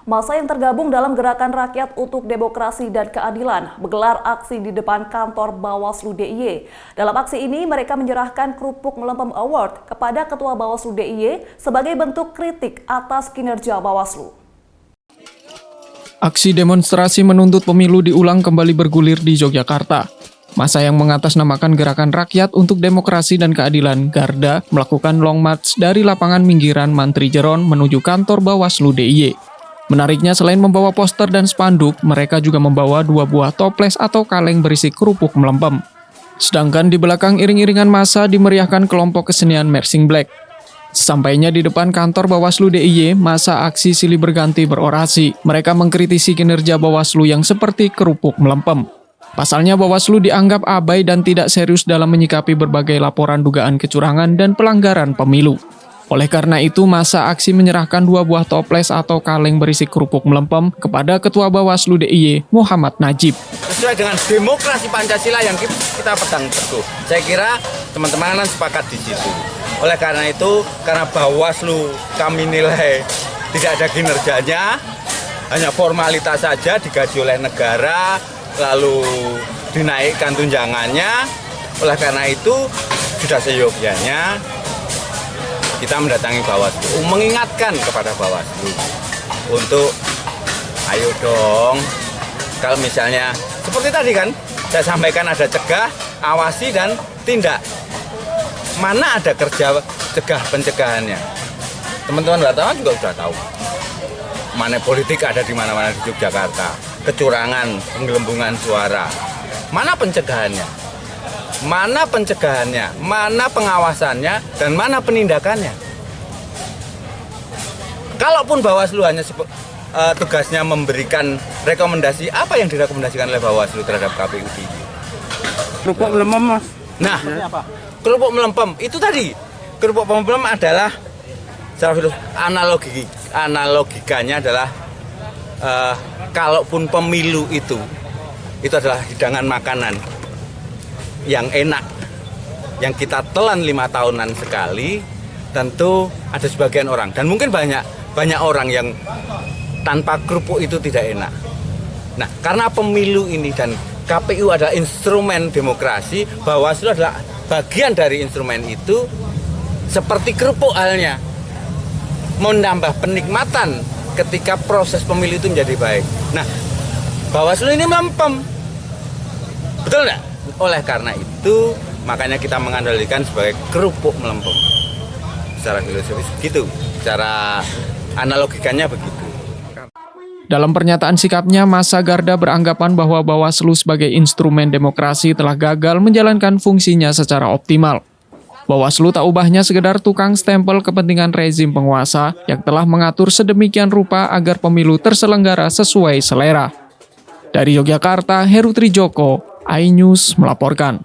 Massa yang tergabung dalam Gerakan Rakyat untuk Demokrasi dan Keadilan menggelar aksi di depan kantor Bawaslu DIY. Dalam aksi ini, mereka menyerahkan kerupuk melempem award kepada Ketua Bawaslu DIY sebagai bentuk kritik atas kinerja Bawaslu. Aksi demonstrasi menuntut pemilu diulang kembali bergulir di Yogyakarta. Massa yang mengatasnamakan Gerakan Rakyat untuk Demokrasi dan Keadilan Garda melakukan long march dari lapangan Minggiran Mantri Jeron menuju kantor Bawaslu DIY. Menariknya, selain membawa poster dan spanduk, mereka juga membawa 2 buah toples atau kaleng berisi kerupuk melempem. Sedangkan di belakang iring-iringan massa dimeriahkan kelompok kesenian Mersing Black. Sesampainya di depan kantor Bawaslu DIY, massa aksi silih berganti berorasi. Mereka mengkritisi kinerja Bawaslu yang seperti kerupuk melempem. Pasalnya Bawaslu dianggap abai dan tidak serius dalam menyikapi berbagai laporan dugaan kecurangan dan pelanggaran pemilu. Oleh karena itu, massa aksi menyerahkan 2 buah toples atau kaleng berisi kerupuk melempem kepada Ketua Bawaslu DIY, Muhammad Najib. Sesuai dengan demokrasi Pancasila yang kita pegang teguh. Saya kira teman-teman sepakat di situ. Oleh karena itu, karena Bawaslu kami nilai tidak ada kinerjanya, hanya formalitas saja, digaji oleh negara, lalu dinaikkan tunjangannya. Oleh karena itu, sudah seyogyanya kita mendatangi Bawaslu, mengingatkan kepada Bawaslu untuk ayo dong, kalau misalnya seperti tadi kan saya sampaikan ada cegah, awasi dan tindak. Mana ada kerja cegah pencegahannya? Teman-teman wartawan juga sudah tahu. Mana politik ada di mana-mana di Yogyakarta, kecurangan, penggelembungan suara. Mana pencegahannya? Mana pencegahannya, mana pengawasannya, dan mana penindakannya. Kalaupun Bawaslu hanya tugasnya memberikan rekomendasi, apa yang direkomendasikan oleh Bawaslu terhadap KPU? Kerupuk melempem, Mas. Nah, kerupuk melempem itu tadi. Kerupuk melempem adalah analogikanya adalah kalaupun pemilu itu adalah hidangan makanan yang enak, yang kita telan 5 tahunan sekali, tentu ada sebagian orang, dan mungkin banyak orang yang tanpa kerupuk itu tidak enak. Nah, karena pemilu ini dan KPU adalah instrumen demokrasi, Bawaslu adalah bagian dari instrumen itu, seperti kerupuk halnya, menambah penikmatan ketika proses pemilu itu menjadi baik. Nah, Bawaslu ini melempem, betul nggak? Oleh karena itu, makanya kita mengandalkan sebagai kerupuk melempem. Secara filosofis gitu, secara analogikannya begitu. Dalam pernyataan sikapnya, massa Garda beranggapan bahwa Bawaslu sebagai instrumen demokrasi telah gagal menjalankan fungsinya secara optimal. Bawaslu tak ubahnya sekedar tukang stempel kepentingan rezim penguasa yang telah mengatur sedemikian rupa agar pemilu terselenggara sesuai selera. Dari Yogyakarta, Heru Trijoko, iNews melaporkan.